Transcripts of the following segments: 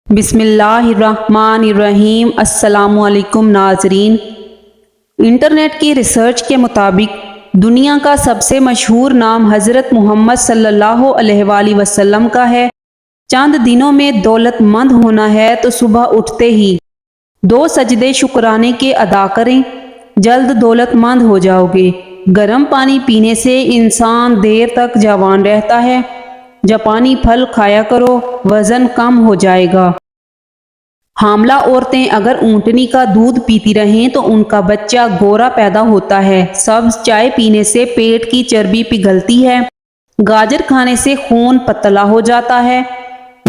بسم اللہ الرحمن الرحیم۔ السلام علیکم ناظرین۔ انٹرنیٹ کی ریسرچ کے مطابق دنیا کا سب سے مشہور نام حضرت محمد صلی اللہ علیہ وآلہ وسلم کا ہے۔ چند دنوں میں دولت مند ہونا ہے تو صبح اٹھتے ہی 2 سجدے شکرانے کے ادا کریں، جلد دولت مند ہو جاؤ گے۔ گرم پانی پینے سے انسان دیر تک جوان رہتا ہے۔ جاپانی پھل کھایا کرو، وزن کم ہو جائے گا۔ حاملہ عورتیں اگر اونٹنی کا دودھ پیتی رہیں تو ان کا بچہ گورا پیدا ہوتا ہے۔ سبز چائے پینے سے پیٹ کی چربی پگھلتی ہے۔ گاجر کھانے سے خون پتلا ہو جاتا ہے۔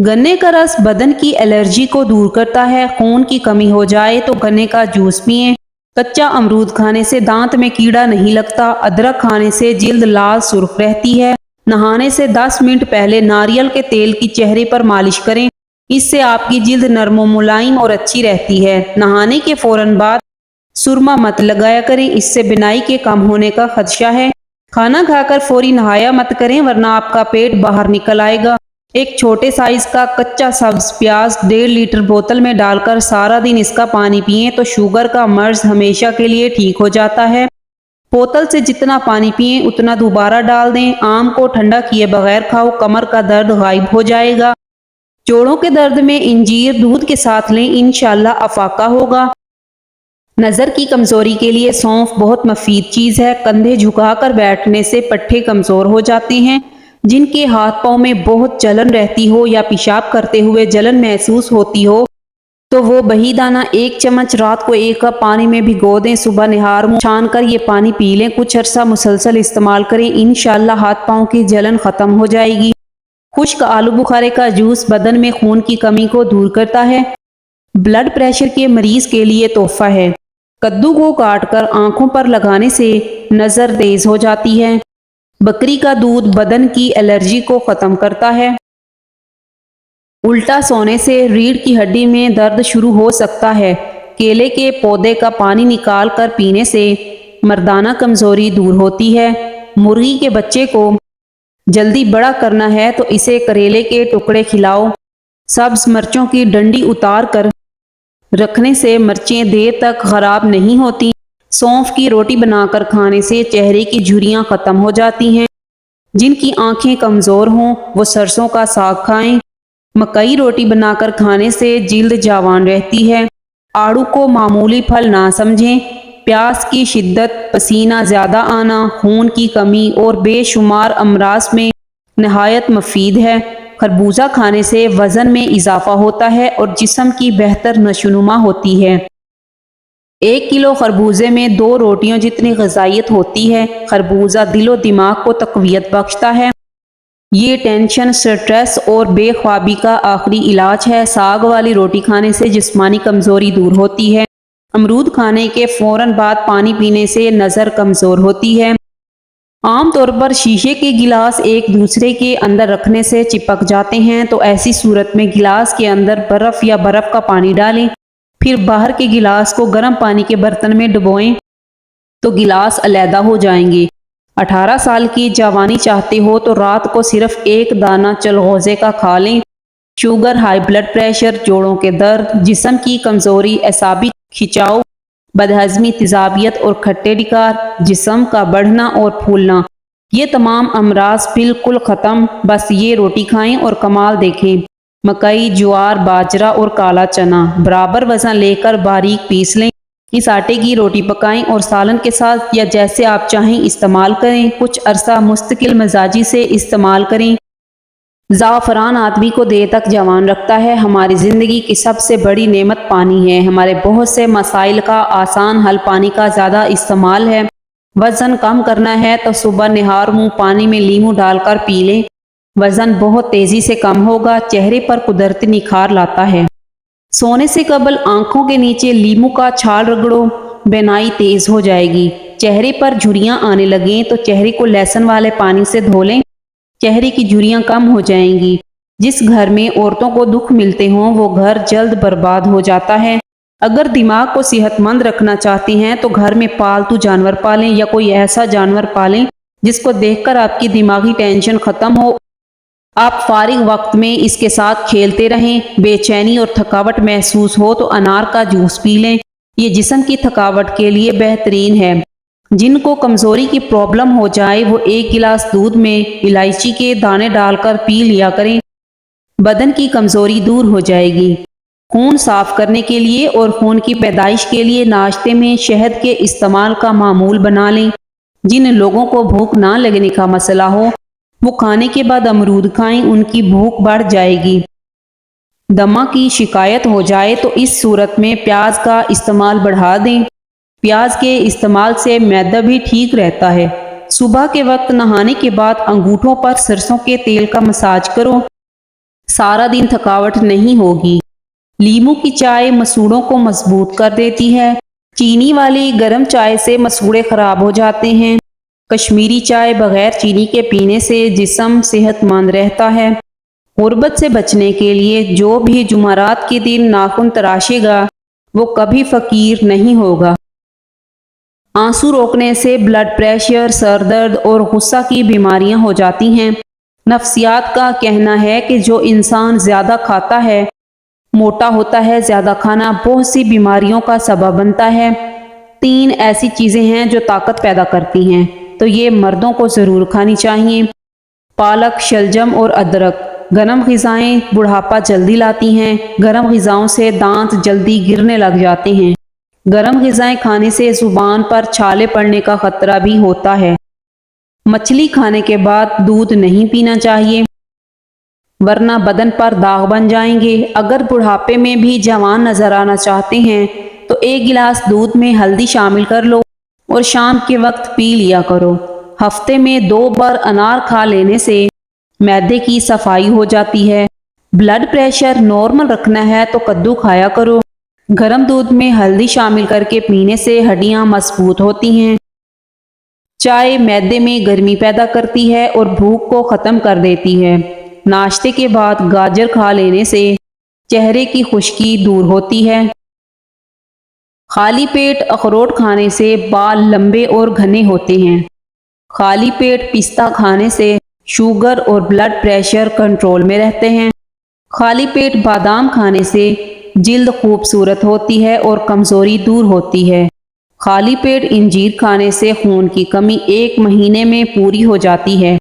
گنے کا رس بدن کی الرجی کو دور کرتا ہے۔ خون کی کمی ہو جائے تو گنے کا جوس پئیں۔ کچا امرود کھانے سے دانت میں کیڑا نہیں لگتا۔ ادرک کھانے سے جلد لال سرخ رہتی ہے۔ نہانے سے 10 منٹ پہلے ناریل کے تیل کی چہرے پر مالش کریں، اس سے آپ کی جلد نرم و ملائم اور اچھی رہتی ہے۔ نہانے کے فوراً بعد سرما مت لگایا کریں، اس سے بنائی کے کم ہونے کا خدشہ ہے۔ کھانا کھا کر فوری نہایا مت کریں ورنہ آپ کا پیٹ باہر نکل آئے گا۔ ایک چھوٹے سائز کا کچا سبز پیاز 1.5 لیٹر بوتل میں ڈال کر سارا دن اس کا پانی پئیں تو شوگر کا مرض ہمیشہ کے لیے ٹھیک ہو جاتا ہے۔ بوتل سے جتنا پانی پئیں اتنا دوبارہ ڈال دیں۔ آم کو ٹھنڈا کیے بغیر کھاؤ، کمر کا درد غائب ہو جائے گا۔ جوڑوں کے درد میں انجیر دودھ کے ساتھ لیں، انشاءاللہ افاقہ ہوگا۔ نظر کی کمزوری کے لیے سونف بہت مفید چیز ہے۔ کندھے جھکا کر بیٹھنے سے پٹھے کمزور ہو جاتے ہیں۔ جن کے ہاتھ پاؤں میں بہت جلن رہتی ہو یا پیشاب کرتے ہوئے جلن محسوس ہوتی ہو تو وہ بہی دانہ 1 چمچ رات کو 1 کپ پانی میں بھگو دیں، صبح نہار منہ چھان کر یہ پانی پی لیں، کچھ عرصہ مسلسل استعمال کریں، انشاءاللہ ہاتھ پاؤں کی جلن ختم ہو جائے گی۔ خشک آلو بخارے کا جوس بدن میں خون کی کمی کو دور کرتا ہے۔ بلڈ پریشر کے مریض کے لیے تحفہ ہے۔ کدو کو کاٹ کر آنکھوں پر لگانے سے نظر تیز ہو جاتی ہے۔ بکری کا دودھ بدن کی الرجی کو ختم کرتا ہے۔ الٹا سونے سے ریڑھ کی ہڈی میں درد شروع ہو سکتا ہے۔ کیلے کے پودے کا پانی نکال کر پینے سے مردانہ کمزوری دور ہوتی ہے۔ مرغی کے بچے کو جلدی بڑا کرنا ہے تو اسے کریلے کے ٹکڑے کھلاؤ۔ سبز مرچوں کی ڈنڈی اتار کر رکھنے سے مرچیں دیر تک خراب نہیں ہوتی۔ سونف کی روٹی بنا کر کھانے سے چہرے کی جھریاں ختم ہو جاتی ہیں۔ جن کی آنکھیں کمزور ہوں وہ سرسوں کا ساگ کھائیں۔ مکئی روٹی بنا کر کھانے سے جلد جوان رہتی ہے۔ آڑو کو معمولی پھل نہ سمجھیں۔ پیاس کی شدت، پسینہ زیادہ آنا، خون کی کمی اور بے شمار امراض میں نہایت مفید ہے۔ خربوزہ کھانے سے وزن میں اضافہ ہوتا ہے اور جسم کی بہتر نشوونما ہوتی ہے۔ 1 کلو خربوزے میں 2 روٹیوں جتنی غذائیت ہوتی ہے۔ خربوزہ دل و دماغ کو تقویت بخشتا ہے۔ یہ ٹینشن، سٹریس اور بے خوابی کا آخری علاج ہے۔ ساگ والی روٹی کھانے سے جسمانی کمزوری دور ہوتی ہے۔ امرود کھانے کے فوراً بعد پانی پینے سے نظر کمزور ہوتی ہے۔ عام طور پر شیشے کے گلاس ایک دوسرے کے اندر رکھنے سے چپک جاتے ہیں تو ایسی صورت میں گلاس کے اندر برف یا برف کا پانی ڈالیں، پھر باہر کے گلاس کو گرم پانی کے برتن میں ڈبوئیں تو گلاس علیحدہ ہو جائیں گے۔ 18 سال کی جوانی چاہتے ہو تو رات کو صرف 1 دانہ چلغوزے کا کھا لیں۔ شوگر، ہائی بلڈ پریشر، جوڑوں کے درد، جسم کی کمزوری، اعصابی کھچاؤ، بدہضمی، تیزابیت اور کھٹے ڈکار، جسم کا بڑھنا اور پھولنا، یہ تمام امراض بالکل ختم۔ بس یہ روٹی کھائیں اور کمال دیکھیں۔ مکئی، جوار، باجرہ اور کالا چنا برابر وزن لے کر باریک پیس لیں۔ اس آٹے کی روٹی پکائیں اور سالن کے ساتھ یا جیسے آپ چاہیں استعمال کریں۔ کچھ عرصہ مستقل مزاجی سے استعمال کریں۔ زعفران آدمی کو دیر تک جوان رکھتا ہے۔ ہماری زندگی کی سب سے بڑی نعمت پانی ہے۔ ہمارے بہت سے مسائل کا آسان حل پانی کا زیادہ استعمال ہے۔ وزن کم کرنا ہے تو صبح نہار منہ پانی میں لیموں ڈال کر پی لیں، وزن بہت تیزی سے کم ہوگا، چہرے پر قدرتی نکھار لاتا ہے۔ سونے سے قبل آنکھوں کے نیچے لیموں کا چھال رگڑو، بینائی تیز ہو جائے گی۔ چہرے پر جھریاں آنے لگیں تو چہرے کو لہسن والے پانی سے دھو لیں، چہرے کی جھریاں کم ہو جائیں گی۔ جس گھر میں عورتوں کو دکھ ملتے ہوں وہ گھر جلد برباد ہو جاتا ہے۔ اگر دماغ کو صحت مند رکھنا چاہتے ہیں تو گھر میں پالتو جانور پالیں یا کوئی ایسا جانور پالیں جس کو دیکھ کر آپ کی دماغی ٹینشن ختم ہو آپ فارغ وقت میں اس کے ساتھ کھیلتے رہیں۔ بے چینی اور تھکاوٹ محسوس ہو تو انار کا جوس پی لیں، یہ جسم کی تھکاوٹ کے لیے بہترین ہے۔ جن کو کمزوری کی پرابلم ہو جائے وہ 1 گلاس دودھ میں الائچی کے دانے ڈال کر پی لیا کریں، بدن کی کمزوری دور ہو جائے گی۔ خون صاف کرنے کے لیے اور خون کی پیدائش کے لیے ناشتے میں شہد کے استعمال کا معمول بنا لیں۔ جن لوگوں کو بھوک نہ لگنے کا مسئلہ ہو وہ کھانے کے بعد امرود کھائیں، ان کی بھوک بڑھ جائے گی۔ دمہ کی شکایت ہو جائے تو اس صورت میں پیاز کا استعمال بڑھا دیں۔ پیاز کے استعمال سے معدہ بھی ٹھیک رہتا ہے۔ صبح کے وقت نہانے کے بعد انگوٹھوں پر سرسوں کے تیل کا مساج کرو، سارا دن تھکاوٹ نہیں ہوگی۔ لیموں کی چائے مسوڑوں کو مضبوط کر دیتی ہے۔ چینی والی گرم چائے سے مسوڑے خراب ہو جاتے ہیں۔ کشمیری چائے بغیر چینی کے پینے سے جسم صحت مند رہتا ہے۔ غربت سے بچنے کے لیے جو بھی جمعرات کے دن ناخن تراشے گا وہ کبھی فقیر نہیں ہوگا۔ آنسو روکنے سے بلڈ پریشر، سر درد اور غصہ کی بیماریاں ہو جاتی ہیں۔ نفسیات کا کہنا ہے کہ جو انسان زیادہ کھاتا ہے موٹا ہوتا ہے۔ زیادہ کھانا بہت سی بیماریوں کا سبب بنتا ہے۔ 3 ایسی چیزیں ہیں جو طاقت پیدا کرتی ہیں تو یہ مردوں کو ضرور کھانی چاہیے: پالک، شلجم اور ادرک۔ گرم غذائیں بڑھاپا جلدی لاتی ہیں۔ گرم غذاؤں سے دانت جلدی گرنے لگ جاتے ہیں۔ گرم غذائیں کھانے سے زبان پر چھالے پڑنے کا خطرہ بھی ہوتا ہے۔ مچھلی کھانے کے بعد دودھ نہیں پینا چاہیے ورنہ بدن پر داغ بن جائیں گے۔ اگر بڑھاپے میں بھی جوان نظر آنا چاہتے ہیں تو 1 گلاس دودھ میں ہلدی شامل کر لو اور شام کے وقت پی لیا کرو۔ ہفتے میں 2 بار انار کھا لینے سے معدے کی صفائی ہو جاتی ہے۔ بلڈ پریشر نارمل رکھنا ہے تو کدو کھایا کرو۔ گرم دودھ میں ہلدی شامل کر کے پینے سے ہڈیاں مضبوط ہوتی ہیں۔ چائے معدے میں گرمی پیدا کرتی ہے اور بھوک کو ختم کر دیتی ہے۔ ناشتے کے بعد گاجر کھا لینے سے چہرے کی خشکی دور ہوتی ہے۔ خالی پیٹ اخروٹ کھانے سے بال لمبے اور گھنے ہوتے ہیں۔ خالی پیٹ پستہ کھانے سے شوگر اور بلڈ پریشر کنٹرول میں رہتے ہیں۔ خالی پیٹ بادام کھانے سے جلد خوبصورت ہوتی ہے اور کمزوری دور ہوتی ہے۔ خالی پیٹ انجیر کھانے سے خون کی کمی 1 مہینے میں پوری ہو جاتی ہے۔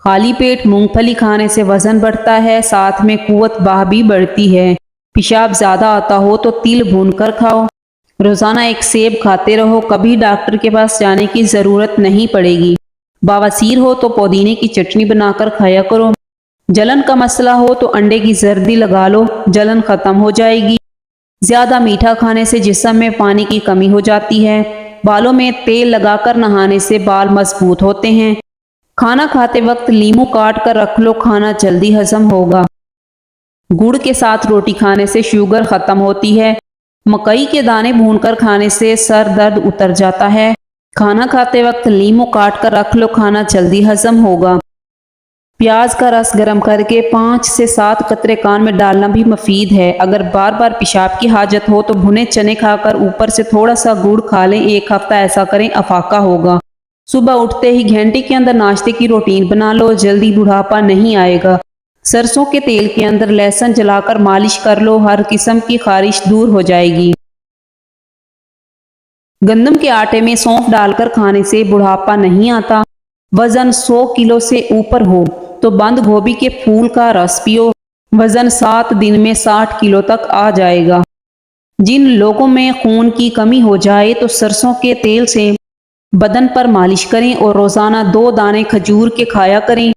خالی پیٹ مونگ پھلی کھانے سے وزن بڑھتا ہے، ساتھ میں قوت باہ بھی بڑھتی ہے۔ پیشاب زیادہ آتا ہو تو تل بھون کر کھاؤ۔ روزانہ 1 سیب کھاتے رہو، کبھی ڈاکٹر کے پاس جانے کی ضرورت نہیں پڑے گی۔ بواسیر ہو تو پودینے کی چٹنی بنا کر کھایا کرو۔ جلن کا مسئلہ ہو تو انڈے کی زردی لگا لو، جلن ختم ہو جائے گی۔ زیادہ میٹھا کھانے سے جسم میں پانی کی کمی ہو جاتی ہے۔ بالوں میں تیل لگا کر نہانے سے بال مضبوط ہوتے ہیں۔ کھانا کھاتے وقت لیموں کاٹ کر رکھ لو، کھانا جلدی ہضم ہوگا۔ گڑ کے ساتھ روٹی کھانے سے شوگر ختم ہوتی ہے۔ مکئی کے دانے بھون کر کھانے سے سر درد اتر جاتا ہے۔ کھانا کھاتے وقت لیموں کاٹ کر رکھ لو، کھانا جلدی ہضم ہوگا۔ پیاز کا رس گرم کر کے 5 سے 7 قطرے کان میں ڈالنا بھی مفید ہے۔ اگر بار بار پیشاب کی حاجت ہو تو بھنے چنے کھا کر اوپر سے تھوڑا سا گڑ کھا لیں، 1 ہفتہ ایسا کریں، افاقہ ہوگا۔ صبح اٹھتے ہی گھنٹے کے اندر ناشتے کی روٹین بنا لو، جلدی بڑھاپا نہیں آئے گا۔ سرسوں کے تیل کے اندر لہسن جلا کر مالش کر لو، ہر قسم کی خارش دور ہو جائے گی۔ گندم کے آٹے میں سونف ڈال کر کھانے سے بڑھاپا نہیں آتا۔ وزن 100 کلو سے اوپر ہو تو بند گوبھی کے پھول کا رس پیو، وزن 7 دن میں 60 کلو تک آ جائے گا۔ جن لوگوں میں خون کی کمی ہو جائے تو سرسوں کے تیل سے بدن پر مالش کریں اور روزانہ 2 دانے کھجور کے کھایا کریں۔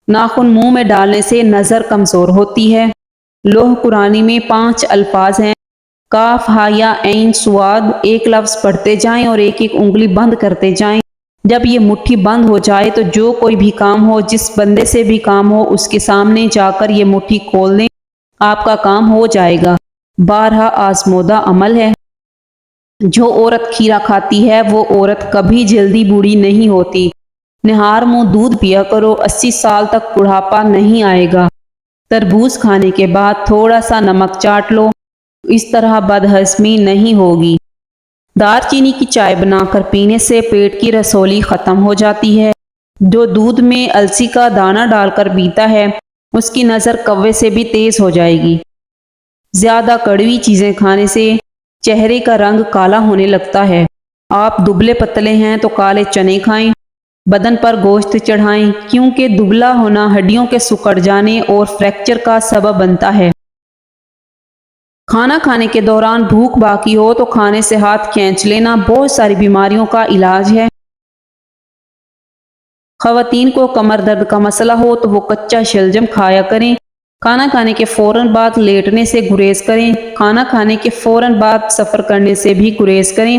ناخن منہ میں ڈالنے سے نظر کمزور ہوتی ہے۔ لوح قرآنی میں 5 الفاظ ہیں: کاف، ہا یا عین صاد، 1 لفظ پڑھتے جائیں اور 1 انگلی بند کرتے جائیں۔ جب یہ مٹھی بند ہو جائے تو جو کوئی بھی کام ہو، جس بندے سے بھی کام ہو، اس کے سامنے جا کر یہ مٹھی کھول دیں، آپ کا کام ہو جائے گا۔ بارہا آزمودہ عمل ہے۔ جو عورت کھیرا کھاتی ہے وہ عورت کبھی جلدی بوڑھی نہیں ہوتی۔ نہار منہ دودھ پیا کرو، 80 سال تک بڑھاپا نہیں آئے گا۔ تربوز کھانے کے بعد تھوڑا سا نمک چاٹ لو، اس طرح بدہضمی نہیں ہوگی۔ دار چینی کی چائے بنا کر پینے سے پیٹ کی رسولی ختم ہو جاتی ہے۔ جو دودھ میں السی کا دانہ ڈال کر پیتا ہے اس کی نظر کوے سے بھی تیز ہو جائے گی۔ زیادہ کڑوی چیزیں کھانے سے چہرے کا رنگ کالا ہونے لگتا ہے۔ آپ دبلے پتلے ہیں تو کالے چنے کھائیں، بدن پر گوشت چڑھائیں، کیونکہ دبلا ہونا ہڈیوں کے سکڑ جانے اور فریکچر کا سبب بنتا ہے۔ کھانا کھانے کے دوران بھوک باقی ہو تو کھانے سے ہاتھ کھینچ لینا بہت ساری بیماریوں کا علاج ہے۔ خواتین کو کمر درد کا مسئلہ ہو تو وہ کچا شلجم کھایا کریں۔ کھانا کھانے کے فوراً بعد لیٹنے سے گریز کریں۔ کھانا کھانے کے فوراً بعد سفر کرنے سے بھی گریز کریں۔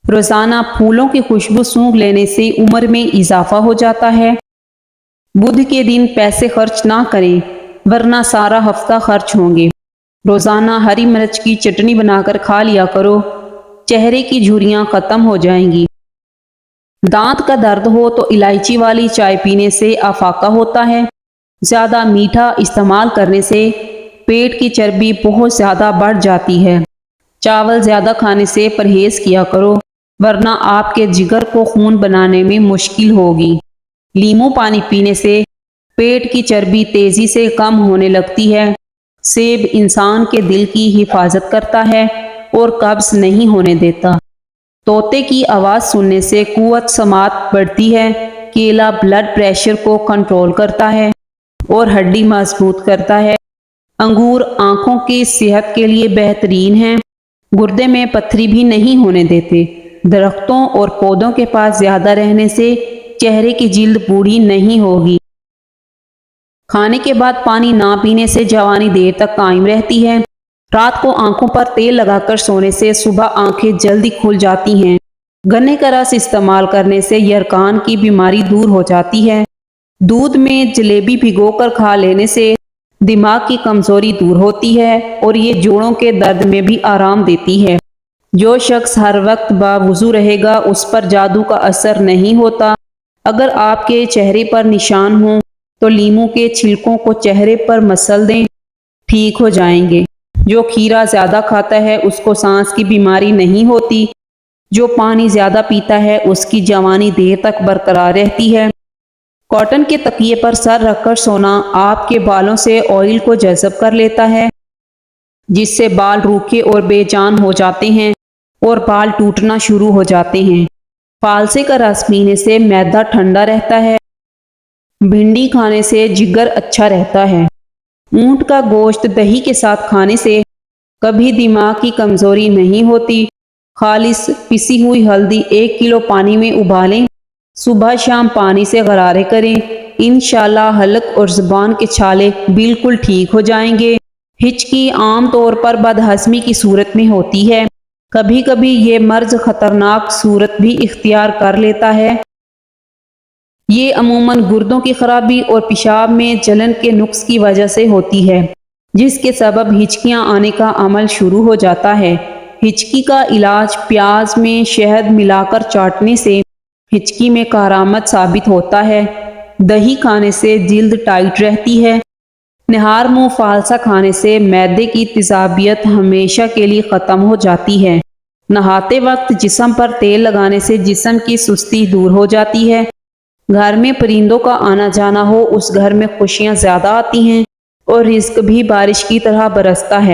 روزانہ پھولوں کی خوشبو سونگھ لینے سے عمر میں اضافہ ہو جاتا ہے۔ بدھ کے دن پیسے خرچ نہ کریں، ورنہ سارا ہفتہ خرچ ہوں گے۔ روزانہ ہری مرچ کی چٹنی بنا کر کھا لیا کرو، چہرے کی جھریاں ختم ہو جائیں گی۔ دانت کا درد ہو تو الائچی والی چائے پینے سے افاقہ ہوتا ہے۔ زیادہ میٹھا استعمال کرنے سے پیٹ کی چربی بہت زیادہ بڑھ جاتی ہے۔ چاول زیادہ کھانے سے پرہیز کیا کرو، ورنہ آپ کے جگر کو خون بنانے میں مشکل ہوگی۔ لیموں پانی پینے سے پیٹ کی چربی تیزی سے کم ہونے لگتی ہے۔ سیب انسان کے دل کی حفاظت کرتا ہے اور قبض نہیں ہونے دیتا۔ طوطے کی آواز سننے سے قوت سماعت بڑھتی ہے۔ کیلا بلڈ پریشر کو کنٹرول کرتا ہے اور ہڈی مضبوط کرتا ہے۔ انگور آنکھوں کی صحت کے لیے بہترین ہیں۔ گردے میں پتھری بھی نہیں ہونے دیتے۔ درختوں اور پودوں کے پاس زیادہ رہنے سے چہرے کی جلد بوڑھی نہیں ہوگی۔ کھانے کے بعد پانی نہ پینے سے جوانی دیر تک قائم رہتی ہے۔ رات کو آنکھوں پر تیل لگا کر سونے سے صبح آنکھیں جلدی کھل جاتی ہیں۔ گنے کا رس استعمال کرنے سے یرقان کی بیماری دور ہو جاتی ہے۔ دودھ میں جلیبی بھگو کر کھا لینے سے دماغ کی کمزوری دور ہوتی ہے اور یہ جوڑوں کے درد میں بھی آرام دیتی ہے۔ جو شخص ہر وقت باوضو رہے گا اس پر جادو کا اثر نہیں ہوتا۔ اگر آپ کے چہرے پر نشان ہوں تو لیموں کے چھلکوں کو چہرے پر مسل دیں، ٹھیک ہو جائیں گے۔ جو کھیرا زیادہ کھاتا ہے اس کو سانس کی بیماری نہیں ہوتی۔ جو پانی زیادہ پیتا ہے اس کی جوانی دیر تک برقرار رہتی ہے۔ کاٹن کے تکیے پر سر رکھ کر سونا آپ کے بالوں سے آئل کو جذب کر لیتا ہے، جس سے بال روکھے اور بے جان ہو جاتے ہیں اور بال ٹوٹنا شروع ہو جاتے ہیں۔ فالسے کا رس پینے سے معدہ ٹھنڈا رہتا ہے۔ بھنڈی کھانے سے جگر اچھا رہتا ہے۔ اونٹ کا گوشت دہی کے ساتھ کھانے سے کبھی دماغ کی کمزوری نہیں ہوتی۔ خالص پسی ہوئی ہلدی 1 کلو پانی میں ابالیں، صبح شام پانی سے غرارے کریں، انشاءاللہ حلق اور زبان کے چھالے بالکل ٹھیک ہو جائیں گے۔ ہچکی عام طور پر بدہضمی کی صورت میں ہوتی ہے، کبھی کبھی یہ مرض خطرناک صورت بھی اختیار کر لیتا ہے۔ یہ عموماً گردوں کی خرابی اور پیشاب میں جلن کے نقص کی وجہ سے ہوتی ہے، جس کے سبب ہچکیاں آنے کا عمل شروع ہو جاتا ہے۔ ہچکی کا علاج پیاز میں شہد ملا کر چاٹنے سے ہچکی میں کارآمد ثابت ہوتا ہے۔ دہی کھانے سے جلد ٹائٹ رہتی ہے۔ نہار منہ فالسا کھانے سے معدے کی تیزابیت ہمیشہ کے لیے ختم ہو جاتی ہے۔ نہاتے وقت جسم پر تیل لگانے سے جسم کی سستی دور ہو جاتی ہے۔ گھر میں پرندوں کا آنا جانا ہو اس گھر میں خوشیاں زیادہ آتی ہیں اور رزق بھی بارش کی طرح برستا ہے۔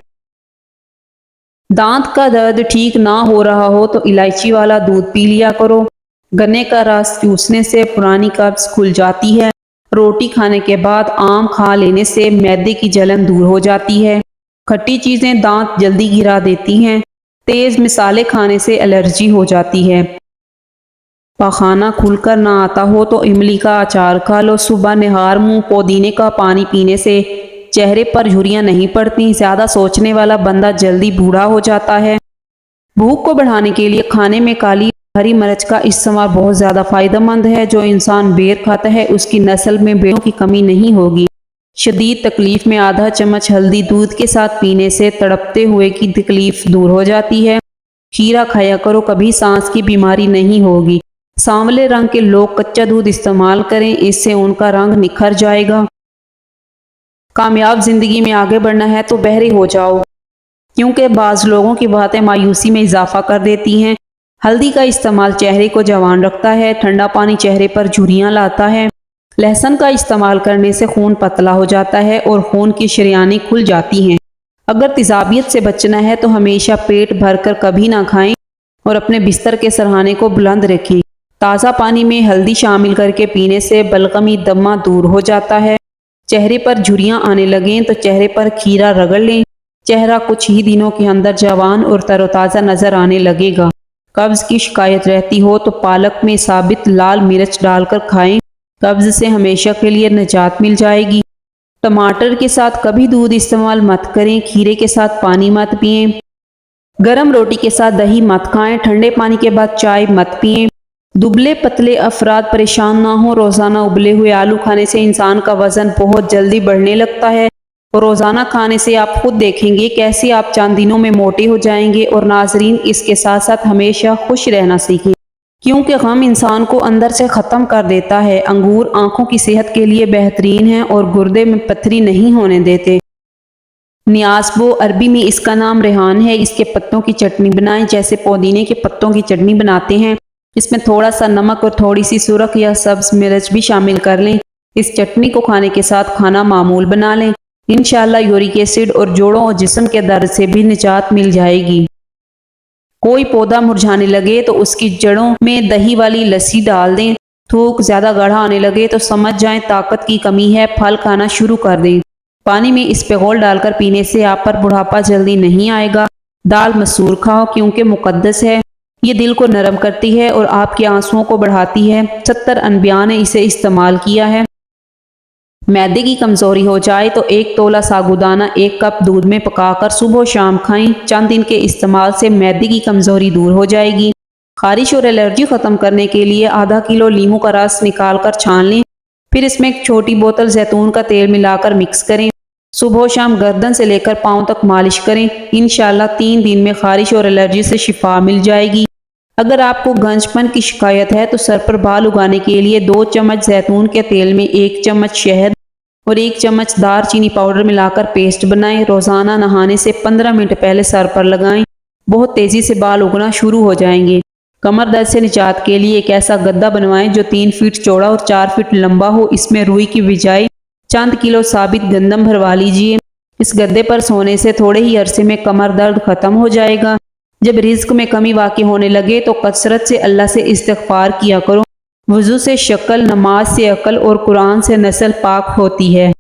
دانت کا درد ٹھیک نہ ہو رہا ہو تو الائچی والا دودھ پی لیا کرو۔ گنے کا رس چوسنے سے پرانی قبض کھل جاتی ہے۔ روٹی کھانے کے بعد آم کھا لینے سے معدے کی جلن دور ہو جاتی ہے۔ کھٹی چیزیں دانت جلدی گرا دیتی ہیں۔ تیز مصالحے کھانے سے الرجی ہو جاتی ہے۔ پاخانہ کھل کر نہ آتا ہو تو املی کا اچار کھا لو۔ صبح نہار منہ پودینے کا پانی پینے سے چہرے پر جھریاں نہیں پڑتی۔ زیادہ سوچنے والا بندہ جلدی بوڑھا ہو جاتا ہے۔ بھوک کو بڑھانے کے لیے کھانے میں کالی ہری مرچ کا استعمال بہت زیادہ فائدہ مند ہے۔ جو انسان بیر کھاتا ہے اس کی نسل میں بیروں کی کمی نہیں ہوگی۔ شدید تکلیف میں آدھا چمچ ہلدی دودھ کے ساتھ پینے سے تڑپتے ہوئے کی تکلیف دور ہو جاتی ہے۔ کھیرا کھایا کرو، کبھی سانس کی بیماری نہیں ہوگی۔ سانولے رنگ کے لوگ کچا دودھ استعمال کریں، اس سے ان کا رنگ نکھر جائے گا۔ کامیاب زندگی میں آگے بڑھنا ہے تو بہرے ہو جاؤ، کیونکہ بعض لوگوں کی باتیں مایوسی میں اضافہ کر دیتی ہیں۔ ہلدی کا استعمال چہرے کو جوان رکھتا ہے۔ ٹھنڈا پانی چہرے پر جھریاں لاتا ہے۔ لہسن کا استعمال کرنے سے خون پتلا ہو جاتا ہے اور خون کی شریانیں کھل جاتی ہیں۔ اگر تیزابیت سے بچنا ہے تو ہمیشہ پیٹ بھر کر کبھی نہ کھائیں اور اپنے بستر کے سرہانے کو بلند رکھیں۔ تازہ پانی میں ہلدی شامل کر کے پینے سے بلغمی دمہ دور ہو جاتا ہے۔ چہرے پر جھریاں آنے لگیں تو چہرے پر کھیرا رگڑ لیں، چہرہ کچھ ہی دنوں کے اندر جوان اور تر و تازہ نظر آنے لگے گا۔ قبض کی شکایت رہتی ہو تو پالک میں ثابت لال مرچ ڈال کر کھائیں، قبض سے ہمیشہ کے لیے نجات مل جائے گی۔ ٹماٹر کے ساتھ کبھی دودھ استعمال مت کریں، کھیرے کے ساتھ پانی مت پئیں، گرم روٹی کے ساتھ دہی مت کھائیں، ٹھنڈے پانی کے بعد چائے مت پئیں۔ دبلے پتلے افراد پریشان نہ ہوں، روزانہ ابلے ہوئے آلو کھانے سے انسان کا وزن بہت جلدی بڑھنے لگتا ہے اور روزانہ کھانے سے آپ خود دیکھیں گے کیسے آپ چند دنوں میں موٹے ہو جائیں گے۔ اور ناظرین، اس کے ساتھ ساتھ ہمیشہ خوش رہنا سیکھیں، کیونکہ غم انسان کو اندر سے ختم کر دیتا ہے۔ انگور آنکھوں کی صحت کے لیے بہترین ہیں اور گردے میں پتھری نہیں ہونے دیتے۔ نیاسبو عربی میں اس کا نام ریحان ہے، اس کے پتوں کی چٹنی بنائیں جیسے پودینے کے پتوں کی چٹنی بناتے ہیں۔ اس میں تھوڑا سا نمک اور تھوڑی سی سرخ یا سبز مرچ بھی شامل کر لیں۔ اس چٹنی کو کھانے کے ساتھ کھانا معمول بنا لیں، انشاءاللہ یورک ایسڈ اور جوڑوں اور جسم کے درد سے بھی نجات مل جائے گی۔ کوئی پودا مرجھانے لگے تو اس کی جڑوں میں دہی والی لسی ڈال دیں۔ تھوک زیادہ گاڑھا آنے لگے تو سمجھ جائیں طاقت کی کمی ہے، پھل کھانا شروع کر دیں۔ پانی میں اسپغول ڈال کر پینے سے آپ پر بڑھاپا جلدی نہیں آئے گا۔ دال مسور کھاؤ کیونکہ مقدس ہے، یہ دل کو نرم کرتی ہے اور آپ کے آنسوؤں کو بڑھاتی ہے۔ 70 انبیاء نے اسے استعمال کیا ہے۔ معدے کی کمزوری ہو جائے تو 1 تولہ ساگودانہ 1 کپ دودھ میں پکا کر صبح و شام کھائیں، چند دن کے استعمال سے معدے کی کمزوری دور ہو جائے گی۔ خارش اور الرجی ختم کرنے کے لیے آدھا کلو لیموں کا رس نکال کر چھان لیں، پھر اس میں ایک چھوٹی بوتل زیتون کا تیل ملا کر مکس کریں، صبح و شام گردن سے لے کر پاؤں تک مالش کریں، انشاءاللہ 3 دن میں خارش اور الرجی سے شفا مل جائے گی۔ اگر آپ کو گنج پن کی شکایت ہے تو سر پر بال اگانے کے لیے 2 چمچ زیتون کے تیل میں 1 چمچ شہد اور 1 چمچ دار چینی پاؤڈر ملا کر پیسٹ بنائیں، روزانہ نہانے سے 15 منٹ پہلے سر پر لگائیں، بہت تیزی سے بال اگنا شروع ہو جائیں گے۔ کمر درد سے نجات کے لیے ایک ایسا گدا بنوائیں جو 3 فٹ چوڑا اور 4 فٹ لمبا ہو، اس میں روئی کی بجائے چند کلو ثابت گندم بھروا لیجئے۔ اس گدے پر سونے سے تھوڑے ہی عرصے میں کمر درد ختم ہو جائے گا۔ جب رزق میں کمی واقع ہونے لگے تو کثرت سے اللہ سے استغفار کیا کرو۔ وضو سے شکل، نماز سے عقل اور قرآن سے نسل پاک ہوتی ہے۔